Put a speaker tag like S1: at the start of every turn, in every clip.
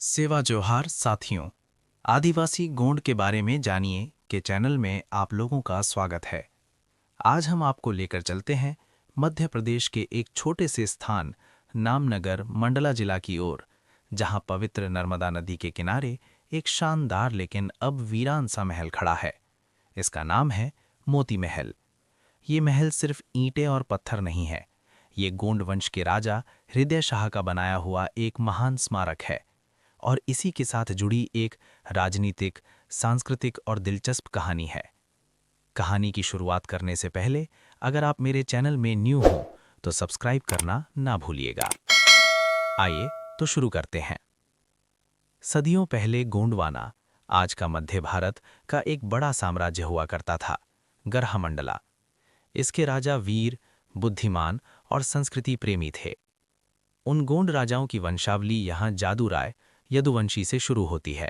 S1: सेवा जोहार साथियों। आदिवासी गोंड के बारे में जानिए के चैनल में आप लोगों का स्वागत है। आज हम आपको लेकर चलते हैं मध्य प्रदेश के एक छोटे से स्थान नामनगर मंडला जिला की ओर, जहां पवित्र नर्मदा नदी के किनारे एक शानदार लेकिन अब वीरान सा महल खड़ा है। इसका नाम है मोती महल। ये महल सिर्फ ईंटें और पत्थर नहीं है, ये गोंड वंश के राजा हृदय शाह का बनाया हुआ एक महान स्मारक है और इसी के साथ जुड़ी एक राजनीतिक, सांस्कृतिक और दिलचस्प कहानी है। कहानी की शुरुआत करने से पहले अगर आप मेरे चैनल में न्यू हो तो सब्सक्राइब करना ना भूलिएगा। आइए तो शुरू करते हैं। सदियों पहले गोंडवाना, आज का मध्य भारत का एक बड़ा साम्राज्य हुआ करता था, गरहामंडला। इसके राजा वीर, बुद्धिमान और संस्कृति प्रेमी थे। उन गोंड राजाओं की वंशावली यहाँ जादूराय यदुवंशी से शुरू होती है,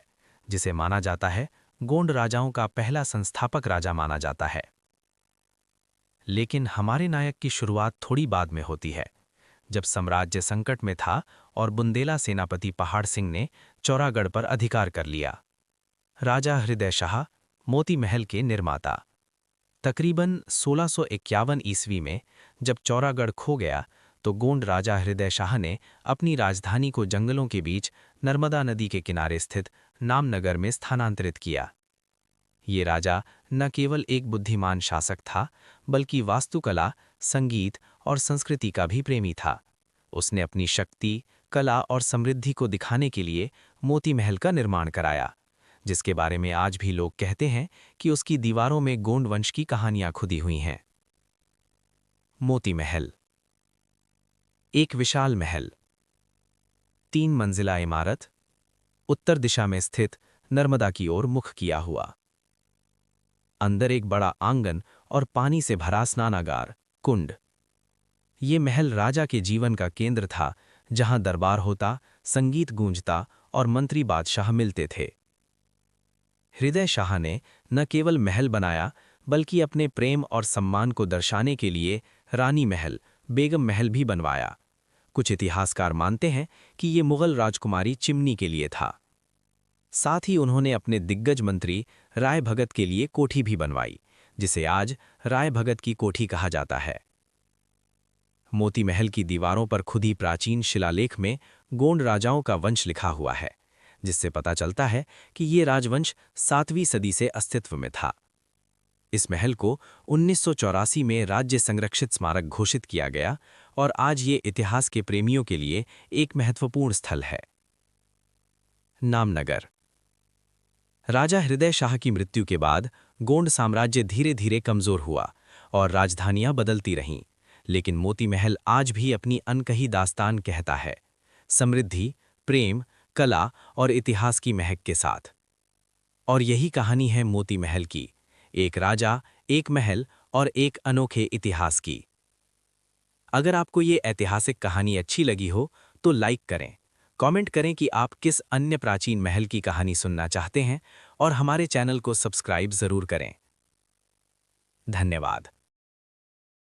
S1: जिसे माना जाता है गोंड राजाओं का पहला संस्थापक राजा माना जाता है। लेकिन हमारे नायक की शुरुआत थोड़ी बाद में होती है, जब साम्राज्य संकट में था और बुंदेला सेनापति पहाड़ सिंह ने चौरागढ़ पर अधिकार कर लिया। राजा हृदय शाह, मोती महल के निर्माता। तकरीबन 1651 ईस्वी में जब चौरागढ़ खो गया तो गोंड राजा हृदय शाह ने अपनी राजधानी को जंगलों के बीच नर्मदा नदी के किनारे स्थित नामनगर में स्थानांतरित किया। ये राजा न केवल एक बुद्धिमान शासक था, बल्कि वास्तुकला, संगीत और संस्कृति का भी प्रेमी था। उसने अपनी शक्ति, कला और समृद्धि को दिखाने के लिए मोती महल का निर्माण कराया, जिसके बारे में आज भी लोग कहते हैं कि उसकी दीवारों में गोंड वंश की कहानियां खुदी हुई हैं। मोती महल एक विशाल महल, 3 मंजिला इमारत, उत्तर दिशा में स्थित, नर्मदा की ओर मुख किया हुआ। अंदर एक बड़ा आंगन और पानी से भरा स्नानागार, कुंड। ये महल राजा के जीवन का केंद्र था, जहां दरबार होता, संगीत गूंजता और मंत्री बादशाह मिलते थे। हृदय शाह ने न केवल महल बनाया, बल्कि अपने प्रेम और सम्मान को दर्शाने के लिए रानी महल, बेगम महल भी बनवाया। कुछ इतिहासकार मानते हैं कि ये मुगल राजकुमारी चिमनी के लिए था। साथ ही उन्होंने अपने दिग्गज मंत्री राय भगत के लिए कोठी भी बनवाई, जिसे आज राय भगत की कोठी कहा जाता है। मोती महल की दीवारों पर खुदी प्राचीन शिलालेख में गोंड राजाओं का वंश लिखा हुआ है, जिससे पता चलता है कि ये राजवंश 7वीं सदी से अस्तित्व में था। इस महल को 1984 में राज्य संरक्षित स्मारक घोषित किया गया और आज ये इतिहास के प्रेमियों के लिए एक महत्वपूर्ण स्थल है। नामनगर। राजा हृदय शाह की मृत्यु के बाद गोंड साम्राज्य धीरे धीरे कमजोर हुआ और राजधानियां बदलती रहीं, लेकिन मोती महल आज भी अपनी अनकही दास्तान कहता है, समृद्धि, प्रेम, कला और इतिहास की महक के साथ। और यही कहानी है मोती महल की, एक राजा, एक महल और एक अनोखे इतिहास की। अगर आपको ये ऐतिहासिक कहानी अच्छी लगी हो तो लाइक करें, कमेंट करें कि आप किस अन्य प्राचीन महल की कहानी सुनना चाहते हैं और हमारे चैनल को सब्सक्राइब जरूर करें। धन्यवाद।